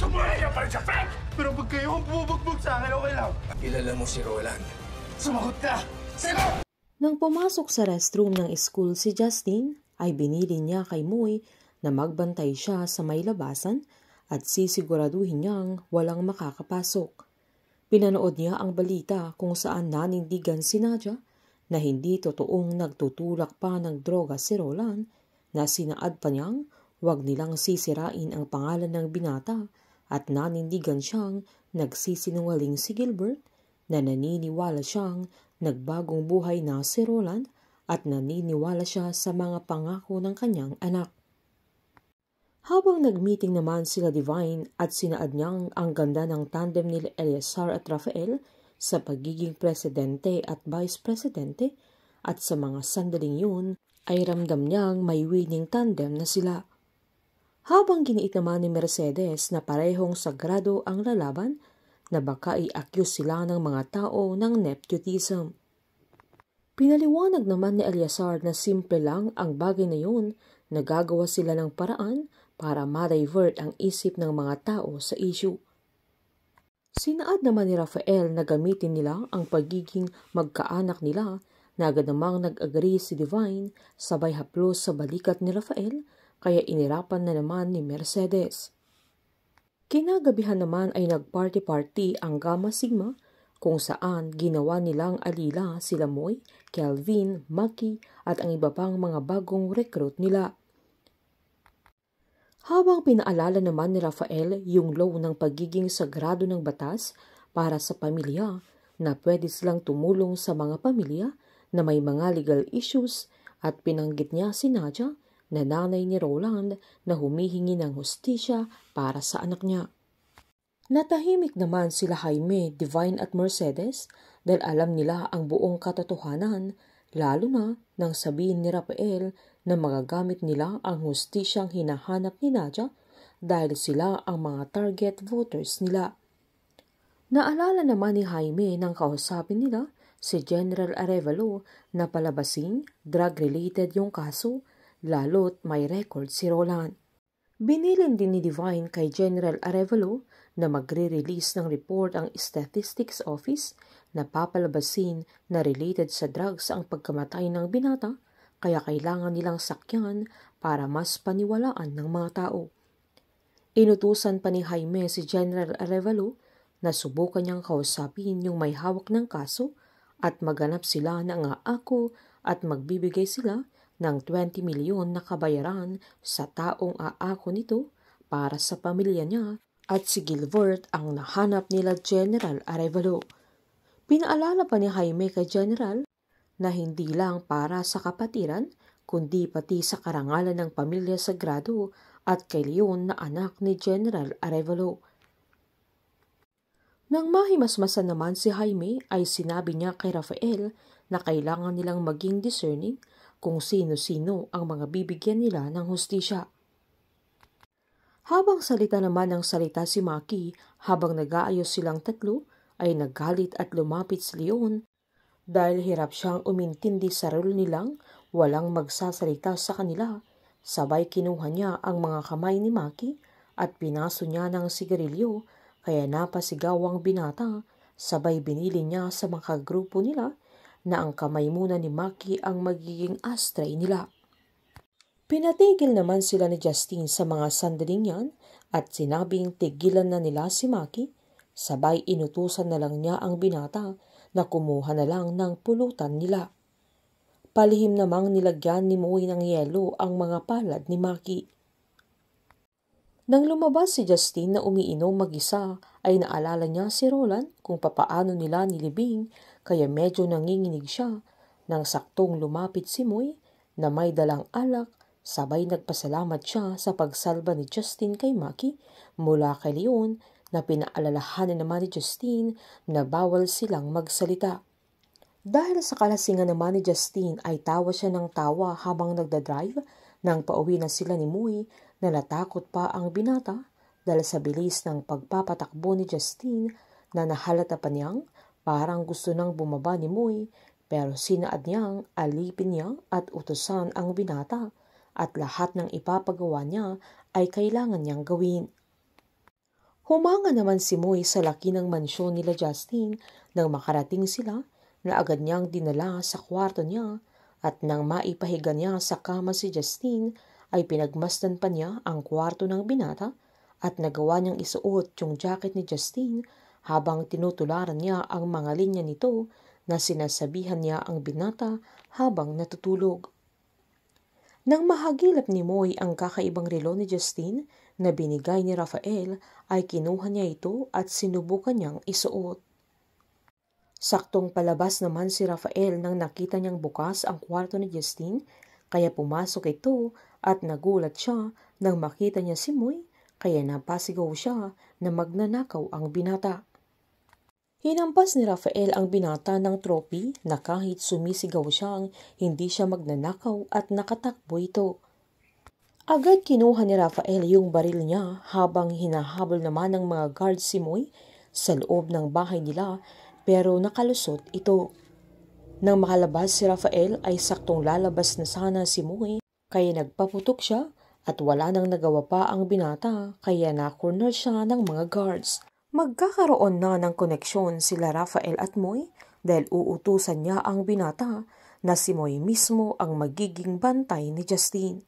Sumaya pa rin siya, Frank! Pero pag kayo ang bumubugbog sa akin, okay lang. Kilala mo si Roland. Sumagot ka! Sino? Nang pumasok sa restroom ng school si Justin, ay binili niya kay Moy na magbantay siya sa may labasan at sisiguraduhin niyang walang makakapasok. Pinanood niya ang balita kung saan nanindigan si Nadia na hindi totoong nagtutulak pa ng droga si Roland, na sinaad pa niyang huwag nilang sisirain ang pangalan ng binata, at nanindigan siyang nagsisinungaling si Gilbert, na naniniwala siyang nagbagong buhay na si Roland at naniniwala siya sa mga pangako ng kanyang anak. Habang nag-meeting naman sila Divine at sinaad niyang ang ganda ng tandem nila Eleazar at Rafael sa pagiging presidente at vice presidente, at sa mga sandaling yun ay ramdam niyang may winning tandem na sila. Habang giniit naman ni Mercedes na parehong sagrado ang lalaban, na baka i-accuse sila ng mga tao ng nepotism. Pinaliwanag naman ni Eleazar na simple lang ang bagay na yun, nagagawa sila ng paraan para ma-divert ang isip ng mga tao sa issue. Sinaad naman ni Rafael na gamitin nila ang pagiging magkaanak nila, na agad namang nag-agree si Divine, sabay haplos sa balikat ni Rafael, kaya inirapan na naman ni Mercedes. Kinagabihan naman ay nag-party-party ang Gamma Sigma, kung saan ginawa nilang alila sila Moy, Kelvin, Maki at ang iba pang mga bagong recruit nila. Habang pinaalala naman ni Rafael yung law ng pagiging sagrado ng batas para sa pamilya, na pwede silang tumulong sa mga pamilya na may mga legal issues, at pinanggit niya si Nadia na nanay ni Roland na humihingi ng hustisya para sa anak niya. Natahimik naman sila Jaime, Divine at Mercedes dahil alam nila ang buong katotohanan, lalo na nang sabihin ni Rafael na magagamit nila ang hustisyang hinahanap ni Nadia dahil sila ang mga target voters nila. Naalala naman ni Jaime nang kausapin nila si General Arevalo na palabasing drug-related yung kaso, lalo't may record si Roland. Binilin din ni Divine kay General Arevalo na magre-release ng report ang Statistics Office na papalabasin na related sa drugs ang pagkamatay ng binata, kaya kailangan nilang sakyan para mas paniwalaan ng mga tao. Inutusan pa ni Jaime si General Arevalo na subukan niyang kausapin yung may hawak ng kaso at maganap sila ng aako at magbibigay sila ng 20 milyon na kabayaran sa taong aako nito para sa pamilya niya, at si Gilbert ang nahanap nila General Arevalo. Pinaalala pa ni Jaime kay General na hindi lang para sa kapatiran, kundi pati sa karangalan ng pamilya sagrado at kay Leon na anak ni General Arevalo. Nang mahimasmasan naman si Jaime ay sinabi niya kay Rafael na kailangan nilang maging discerning kung sino-sino ang mga bibigyan nila ng hustisya. Habang salita naman ng salita si Maki, habang nag-aayos silang tatlo, ay naggalit at lumapit si Leon dahil hirap siyang umintindi sa role nilang walang magsasalita sa kanila. Sabay kinuha niya ang mga kamay ni Maki at pinaso niya ng sigarilyo, kaya napasigaw ang binata. Sabay binili niya sa mga grupo nila na ang kamay muna ni Maki ang magiging ashtray nila. Pinatigil naman sila ni Justin sa mga sandaling yan at sinabing tigilan na nila si Maki, sabay inutusan na lang niya ang binata na kumuha na lang ng pulutan nila. Palihim namang nilagyan ni Moy ng yelo ang mga palad ni Maki. Nang lumabas si Justin na umiinom mag-isa ay naalala niya si Roland kung papaano nila nilibing, kaya medyo nanginginig siya nang saktong lumapit si Moy na may dalang alak, sabay nagpasalamat siya sa pagsalba ni Justin kay Maki mula kay Leon, na pinaalalahanan naman ni Justin na bawal silang magsalita. Dahil sa kalasingan naman ni Justin ay tawa siya ng tawa habang nagdadrive nang pauwi na sila ni Moy, na natakot pa ang binata dahil sa bilis ng pagpapatakbo ni Justin, na nahalata pa niyang parang gusto nang bumaba ni Moy, pero sinaad niyang alipin niya at utusan ang binata at lahat ng ipapagawa niya ay kailangan niyang gawin. Humanga naman si Moy sa laki ng mansyon nila Justin nang makarating sila na agad niyang dinala sa kwarto niya at nang maipahiga niya sa kama si Justin ay pinagmasdan pa niya ang kwarto ng binata at nagawa niyang isuot yung jacket ni Justin habang tinutularan niya ang mga linya nito na sinasabihan niya ang binata habang natutulog. Nang mahagilap ni Moy ang kakaibang relo ni Justin na binigay ni Rafael ay kinuha niya ito at sinubukan niyang isuot. Saktong palabas naman si Rafael nang nakita niyang bukas ang kwarto ni Justin kaya pumasok ito at nagulat siya nang makita niya si Moy kaya napasigaw siya na magnanakaw ang binata. Hinampas ni Rafael ang binata ng trophy na kahit sumisigaw siyang hindi siya magnanakaw at nakatakbo ito. Agad kinuha ni Rafael yung baril niya habang hinahabol naman ng mga guards si Moy sa loob ng bahay nila pero nakalusot ito. Nang makalabas si Rafael ay saktong lalabas na sana si Moy kaya nagpaputok siya at wala nang nagawa pa ang binata kaya na-corner siya ng mga guards. Magkakaroon na ng koneksyon sila Rafael at Moy dahil uutusan niya ang binata na si Moy mismo ang magiging bantay ni Justin.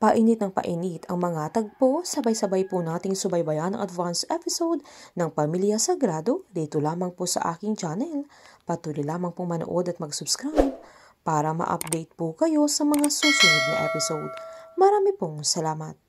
Painit ng painit ang mga tagpo, sabay-sabay po nating subaybayan ang advance episode ng Pamilya Sagrado dito lamang po sa aking channel. Patuloy lamang pong manood at mag-subscribe para ma-update po kayo sa mga susunod na episode. Marami pong salamat.